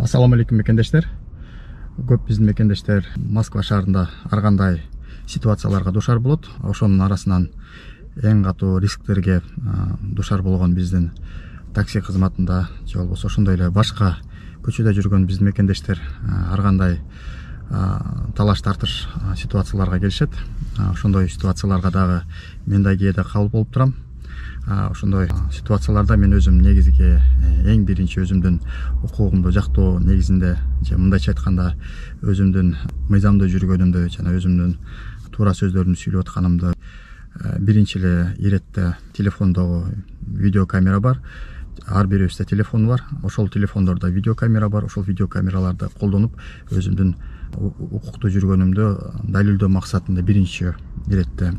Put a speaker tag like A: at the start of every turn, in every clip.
A: Assalamu алейкум мекендештер. Көп биздин мекендештер Москва шаарында ар кандай ситуацияларга душар болот. Ошонун арасынан эң катуу рисктерге душар болгон биздин такси кызматында же болбосо ошондой эле башка көчөдө жүргөн биздин мекендештер ар кандай талаш тартыш ситуацияларга келишет. Ошондой ситуацияларга дагы мен да кээде кабыл болуп турам. Ошондой ситуацияларда мен өзүм негизги эң биринчи өзүмдүн укугумду жактоо негизинде же мындайча айтканда өзүмдүн мыйзамдуу жүргөнүмдү жана өзүмдүн туура сөздөрүмдү сүйлөп атканымды биринчи эле иретте телефондогу видеокамера бар. Ар бирибизде телефон бар. Ошол телефондордо видеокамера бар. Ошол видеокамераларды колдонуп өзүмдүн укуктуу жүргөнүмдү далилдөө максатында биринчи иретте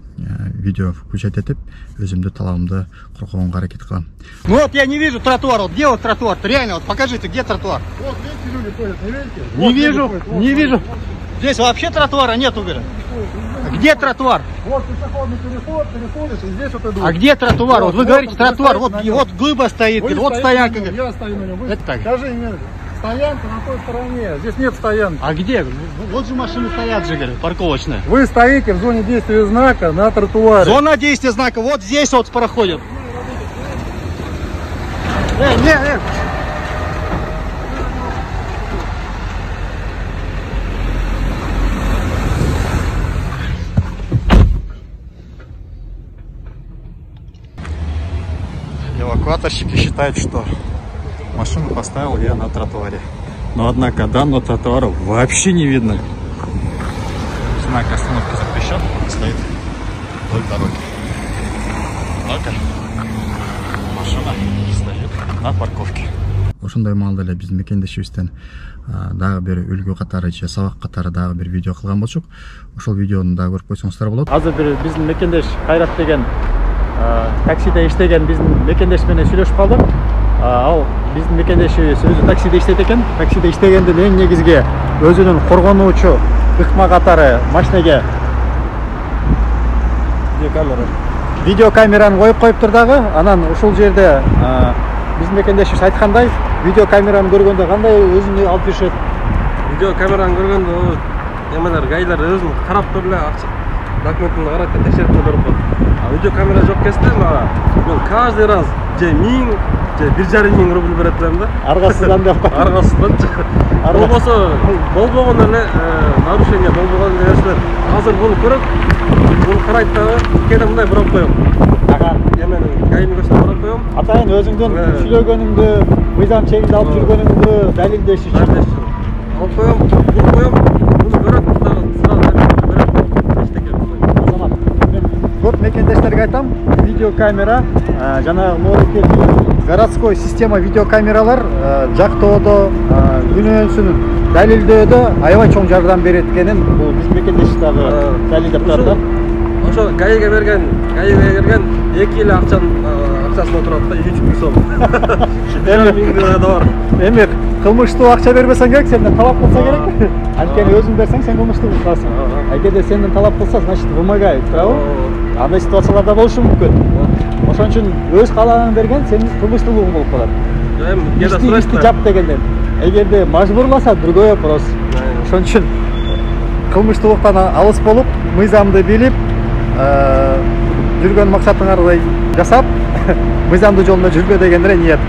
A: видео включать этип өзүмдү талабымды коргогонго аракет кылам.
B: Ну вот я не вижу тротуар. Вот где вот тротуар? Реально, вот покажите, где тротуар?
C: Вот видите, люди ходят, не видите?
B: Не
C: Вот
B: вижу,
C: ходят,
B: не вижу. Здесь вообще тротуара нет, уверен. Где тротуар?
C: Вот пешеходный переход, переходишь, и здесь вот идут.
B: А где тротуар? Вот вы говорите
C: вот
B: тротуар, вот,
C: стоите на
B: вот глыба стоит,
C: Вы
B: вот
C: стоите
B: стоянка.
C: на нем, я стою на нем. Вы
B: Это так.
C: Скажи мне, стоянка на той стороне, здесь нет стоянки.
B: А где? Вот же машины стоят же, говорю, парковочные.
C: Вы стоите в зоне действия знака на тротуаре.
B: Зона действия знака вот здесь вот проходит. Не.
A: Эвакуаторщики считают, что машину поставил я на тротуаре. Но однако данного тротуара вообще не видно. Знак остановки запрещен, стоит вдоль дороги. Однако машина стоит на парковке. Ошондой маалда эле биздин мекендешибизден дагы бир үлгү катары же сабак катары дагы бир видео кылган болчук. Ошол видеону дагы көрүп койсоңуздар болот.
D: Азыр бир биздин мекендеш Кайрат деген таксиде иштеген биздин мекендеш менен сүйлөшүп калдык. Ал биздин мекендешибиз өзү таксиде иштейт экен. Таксиде иштегенден эң негизги өзүнүн коргонуучу ыкма катары машинеге видеокамераны коюптур дагы. Анан ушул жерде биздин мекендешибиз айткандай, видеокамераны көргөндө кандай өзүнө алып жүрүшөт?
E: Видеокамераны көргөндө эмелер гайлар өзүн карап туруп эле документин карап текшерип көрүп коет. А видеокамера жок кезде мен каждый раз же 1000 же 1,5 рубль берет элем да.
D: Аргасыздан деп коет.
E: Аргасыздан. Болбосо болбогон эле нарушение болбогон нерселер. Азыр буну көрөт, буну карайт дагы кээде мындай бирок коем. Эменин гайны көрсөтүп барып коем.
D: Атайын өзүңдүн сүйлөгөнүңдү, мыйзам чегинде алып жүргөнүңдү далилдеш үчүн.
E: Алып коем, буну коем, буну көрөт дагы
D: көп мекендештерге айтам, видеокамера жана молекулдуу городской система видеокамералар жактоодо, күнөөсүн далилдөөдө аябай чоң жардам берет экенин бул биз мекендеш дагы далилдеп турат.
E: Ошо гаиге берген 2 эле акчасына турат да 3,000 сом. 1,5 да бар.
D: Эми кылмыштуу акча бербесең керек, сенден талап кылса керек. Анткени өзүң берсең сен кылмыштуу кыласың. Эгерде сенден талап кылса, значит вымогает, правильно? Андай ситуацияларда болушу мүмкүн. Ошон үчүн өз каалагың берген сенин кылмыштуулугуң болуп калат. Ишти жап дегенден. Эгерде мажбурласа, другой вопрос. Ошон үчүн кылмыштуулуктан алыс болуп, мыйзамды билип, жүргөн максатыңарды жасап, мыйзамдуу жолдо жүргө деген эле ниет.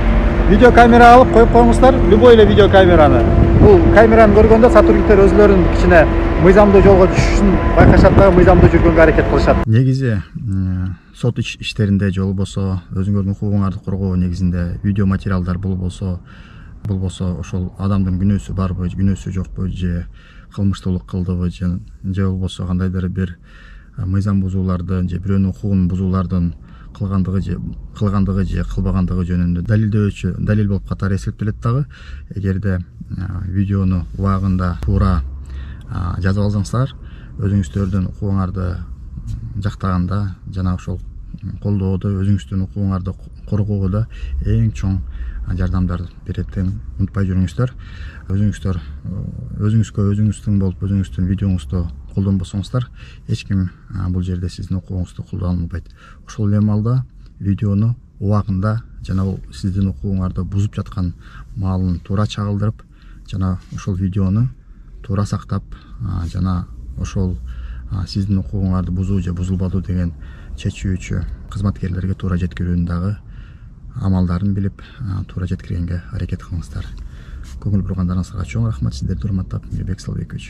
D: Видеокамера алып коюп коюңуздар, любой эле видеокамераны. Бул камераны көргөндө сотрудниктер өзлөрүнүн кичине мыйзамдуу жолго түшүшүн байкашат дагы мыйзамдуу жүргөнгө аракет кылышат.
A: Негизи сот иштеринде же болбосо өзүңөрдүн укугуңарды коргоо негизинде видео материалдар болбосо ошол адамдын күнөөсү барбы, күнөөсү жокпу, же кылмыштуулук кылдыбы, же болбосо кандайдыр бир мыйзам бузууларды же бирөөнүн укугун бузуулардын кылгандыгы же кылбагандыгы жөнүндө далил болуп катары эсептелет дагы. Эгерде видеону убагында туура жазып алсаңыздар, өзүңүздөрдүн укугуңарды жактаганда жана ошол колдоодо, өзүңүздүн укугуңарды коргоодо эң чоң жардамдар беретин унутпай жүрүңүздөр. Өзүңүздүн болуп, өзүңүздүн видеоңузду колдонбосоңуздар, эч ким бул жерде сиздин укугуңузду колдоно албайт. Ошол эле маалда видеону убагында жана сиздин укугуңарды бузуп жаткан маалын туура чагылдырып, жана ошол видеону туура сактап, жана ошол сиздин укугуңарды бузуу же бузулбадуу деген чечүүчү кызматкерлерге туура жеткирүүнүн дагы амалдарын билип, туура жеткиргенге аракет кылыңыздар. Көңүл бургандарыңызга чоң рахмат. Сиздерди урматтап, Мирбек Салбекович.